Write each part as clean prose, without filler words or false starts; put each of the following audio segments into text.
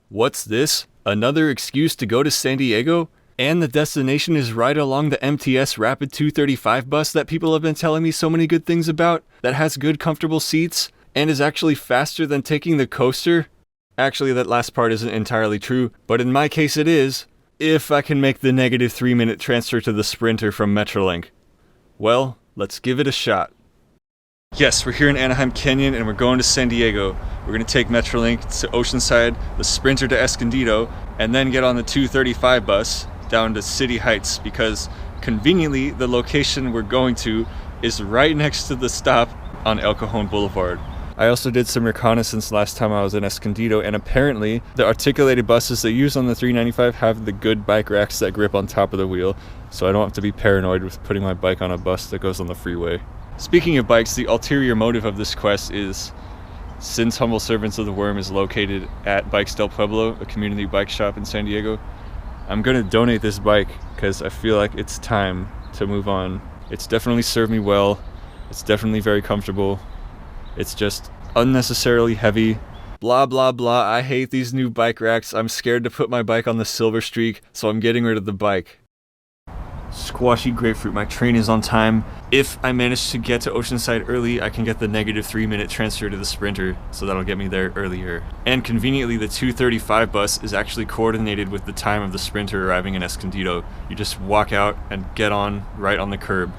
What's this? Another excuse to go to San Diego? And the destination is right along the MTS Rapid 235 bus that people have been telling me so many good things about, that has good comfortable seats, and is actually faster than taking the coaster? Actually, that last part isn't entirely true, but in my case it is, if I can make the negative 3-minute transfer to the Sprinter from Metrolink. Well, let's give it a shot. Yes, we're here in Anaheim Canyon and we're going to San Diego. We're going to take Metrolink to Oceanside, the Sprinter to Escondido, and then get on the 235 bus down to City Heights because conveniently the location we're going to is right next to the stop on El Cajon Boulevard. I also did some reconnaissance last time I was in Escondido, and apparently the articulated buses they use on the 395 have the good bike racks that grip on top of the wheel, so I don't have to be paranoid with putting my bike on a bus that goes on the freeway. Speaking of bikes, the ulterior motive of this quest is, since Humble Servants of the Worm is located at Bikes Del Pueblo, a community bike shop in San Diego, I'm going to donate this bike because I feel like it's time to move on. It's definitely served me well. It's definitely very comfortable. It's just unnecessarily heavy. Blah, blah, blah. I hate these new bike racks. I'm scared to put my bike on the silver streak, so I'm getting rid of the bike. Squashy grapefruit, my train is on time. If I manage to get to Oceanside early, I can get the negative 3-minute transfer to the Sprinter, so that'll get me there earlier. And conveniently, the 235 bus is actually coordinated with the time of the Sprinter arriving in Escondido. You just walk out and get on right on the curb.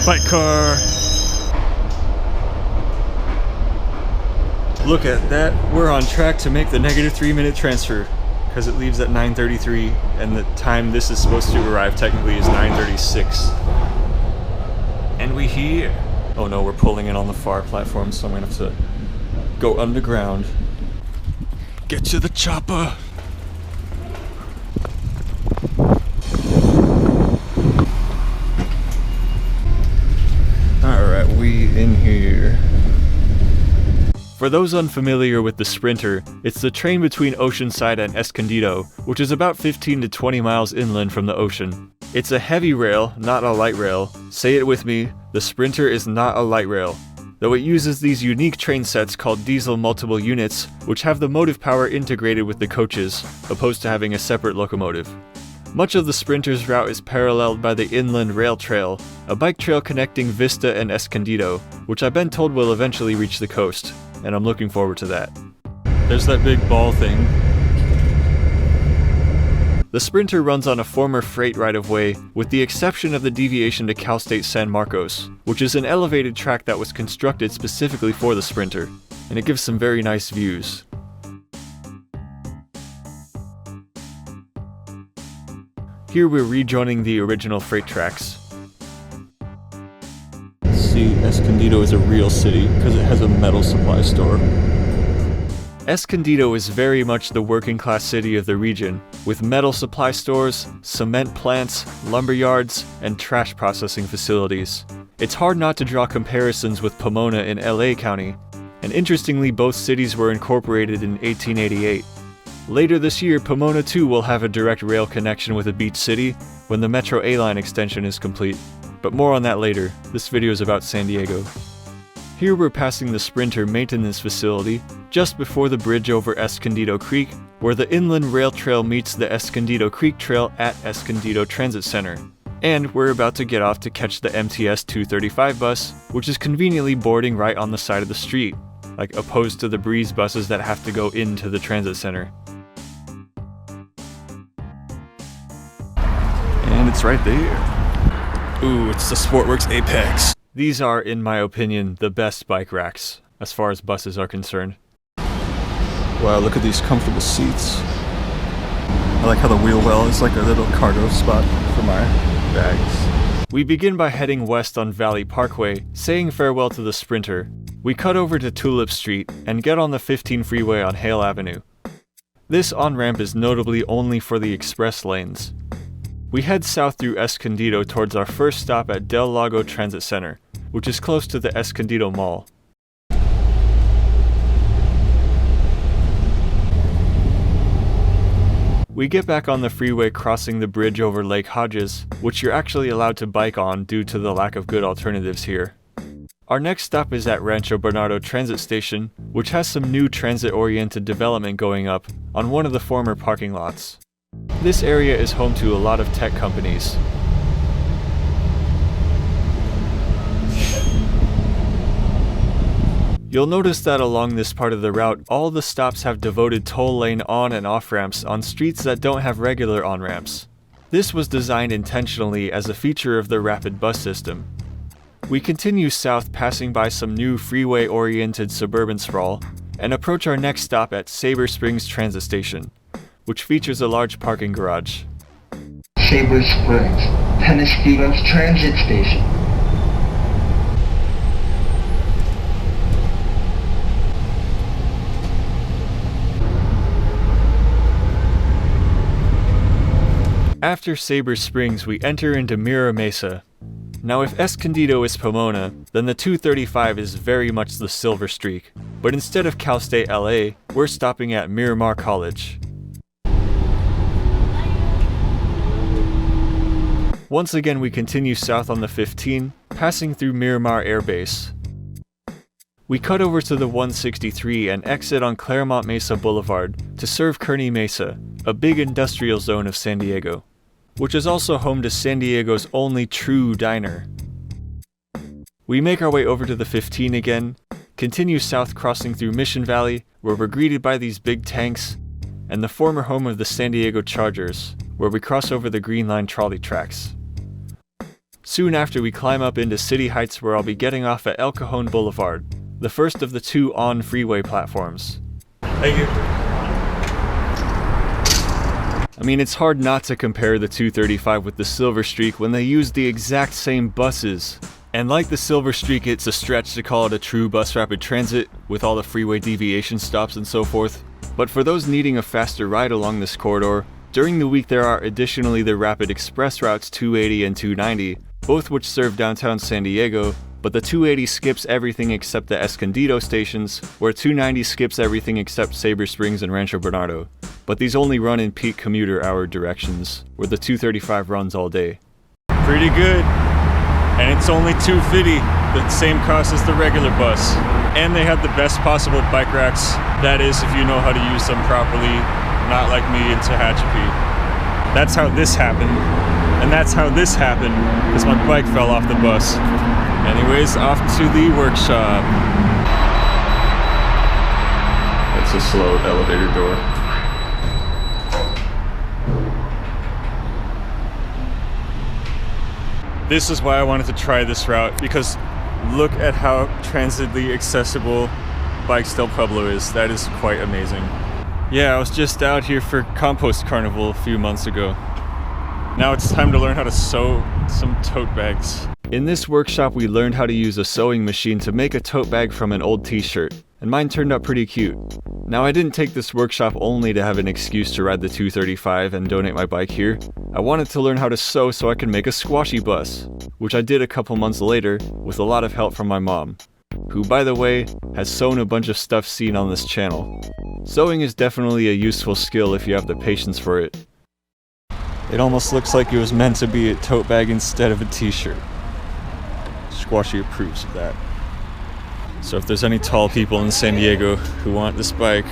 Bike car! Look at that, we're on track to make the negative 3-minute transfer because it leaves at 9:33 and the time this is supposed to arrive technically is 9:36. And we here. Oh no, we're pulling in on the far platform, so I'm gonna have to go underground. Get to the chopper! Alright, we in here. For those unfamiliar with the Sprinter, it's the train between Oceanside and Escondido, which is about 15 to 20 miles inland from the ocean. It's a heavy rail, not a light rail. Say it with me, the Sprinter is not a light rail. Though it uses these unique train sets called diesel multiple units, which have the motive power integrated with the coaches, opposed to having a separate locomotive. Much of the Sprinter's route is paralleled by the Inland Rail Trail, a bike trail connecting Vista and Escondido, which I've been told will eventually reach the coast, and I'm looking forward to that. There's that big ball thing. The Sprinter runs on a former freight right-of-way, with the exception of the deviation to Cal State San Marcos, which is an elevated track that was constructed specifically for the Sprinter, and it gives some very nice views. Here we're rejoining the original freight tracks. See, Escondido is a real city because it has a metal supply store. Escondido is very much the working class city of the region, with metal supply stores, cement plants, lumber yards, and trash processing facilities. It's hard not to draw comparisons with Pomona in LA County, and interestingly both cities were incorporated in 1888. Later this year, Pomona too will have a direct rail connection with a beach city when the Metro A-line extension is complete. But more on that later. This video is about San Diego. Here we're passing the Sprinter maintenance facility just before the bridge over Escondido Creek, where the Inland Rail Trail meets the Escondido Creek Trail at Escondido Transit Center. And we're about to get off to catch the MTS 235 bus, which is conveniently boarding right on the side of the street, like opposed to the Breeze buses that have to go into the transit center. And it's right there. Ooh, it's the Sportworks Apex. These are, in my opinion, the best bike racks, as far as buses are concerned. Wow, look at these comfortable seats. I like how the wheel well is like a little cargo spot for my bags. We begin by heading west on Valley Parkway, saying farewell to the Sprinter. We cut over to Tulip Street and get on the 15 freeway on Hale Avenue. This on-ramp is notably only for the express lanes. We head south through Escondido towards our first stop at Del Lago Transit Center, which is close to the Escondido Mall. We get back on the freeway crossing the bridge over Lake Hodges, which you're actually allowed to bike on due to the lack of good alternatives here. Our next stop is at Rancho Bernardo Transit Station, which has some new transit-oriented development going up on one of the former parking lots. This area is home to a lot of tech companies. You'll notice that along this part of the route, all the stops have devoted toll lane on and off ramps on streets that don't have regular on-ramps. This was designed intentionally as a feature of the Rapid bus system. We continue south, passing by some new freeway-oriented suburban sprawl, and approach our next stop at Sabre Springs Transit Station, which features a large parking garage. Sabre Springs, Escondido's transit station. After Sabre Springs, we enter into Mira Mesa. Now, if Escondido is Pomona, then the 235 is very much the Silver Streak. But instead of Cal State LA, we're stopping at Miramar College. Once again, we continue south on the 15, passing through Miramar Air Base. We cut over to the 163 and exit on Claremont Mesa Boulevard to serve Kearny Mesa, a big industrial zone of San Diego, which is also home to San Diego's only true diner. We make our way over to the 15 again, continue south crossing through Mission Valley, where we're greeted by these big tanks, and the former home of the San Diego Chargers, where we cross over the Green Line trolley tracks. Soon after, we climb up into City Heights, where I'll be getting off at El Cajon Boulevard, the first of the two on-freeway platforms. Thank you. I mean, it's hard not to compare the 235 with the Silver Streak when they use the exact same buses. And like the Silver Streak, it's a stretch to call it a true bus rapid transit, with all the freeway deviation stops and so forth. But for those needing a faster ride along this corridor, during the week there are additionally the Rapid Express routes 280 and 290, both which serve downtown San Diego, but the 280 skips everything except the Escondido stations, where 290 skips everything except Sabre Springs and Rancho Bernardo. But these only run in peak commuter hour directions, where the 235 runs all day. Pretty good. And it's only $250, the same cost as the regular bus. And they have the best possible bike racks. That is, if you know how to use them properly, not like me in Tehachapi. That's how this happened. And that's how this happened, because my bike fell off the bus. Anyways, off to the workshop. That's a slow elevator door. This is why I wanted to try this route, because look at how transitly accessible Bikes Del Pueblo is. That is quite amazing. Yeah, I was just out here for Compost Carnival a few months ago. Now it's time to learn how to sew some tote bags. In this workshop, we learned how to use a sewing machine to make a tote bag from an old t-shirt, and mine turned out pretty cute. Now, I didn't take this workshop only to have an excuse to ride the 235 and donate my bike here. I wanted to learn how to sew so I could make a squashy bus, which I did a couple months later with a lot of help from my mom, who, by the way, has sewn a bunch of stuff seen on this channel. Sewing is definitely a useful skill if you have the patience for it. It almost looks like it was meant to be a tote bag instead of a t-shirt. Squashy approves of that. So if there's any tall people in San Diego who want this bike,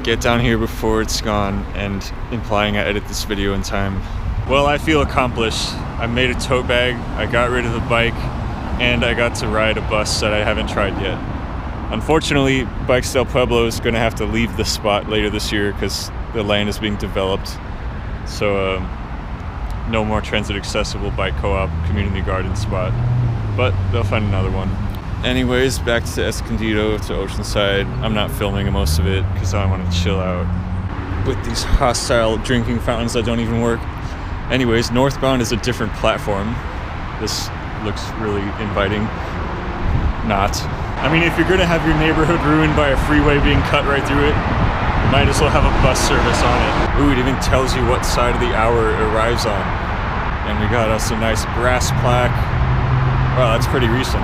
get down here before it's gone, and implying I edit this video in time. Well, I feel accomplished. I made a tote bag, I got rid of the bike, and I got to ride a bus that I haven't tried yet. Unfortunately, Bikes Del Pueblo is going to have to leave the spot later this year because the land is being developed. So no more transit accessible bike co-op community garden spot, but they'll find another one. Anyways, back to Escondido, to Oceanside. I'm not filming most of it because I want to chill out with these hostile drinking fountains that don't even work. Anyways, northbound is a different platform. This looks really inviting. Not. I mean, if you're going to have your neighborhood ruined by a freeway being cut right through it, you might as well have a bus service on it. Ooh, it even tells you what side of the hour it arrives on. And we got us a nice brass plaque. Wow, that's pretty recent.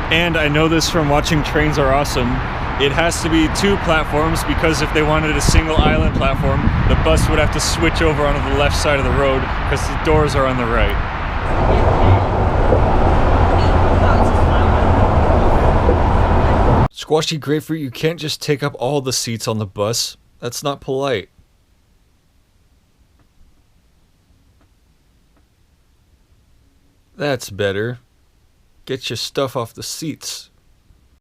And I know this from watching Trains Are Awesome. It has to be two platforms because if they wanted a single island platform, the bus would have to switch over onto the left side of the road because the doors are on the right. Squashy grapefruit, you can't just take up all the seats on the bus. That's not polite. That's better. Get your stuff off the seats.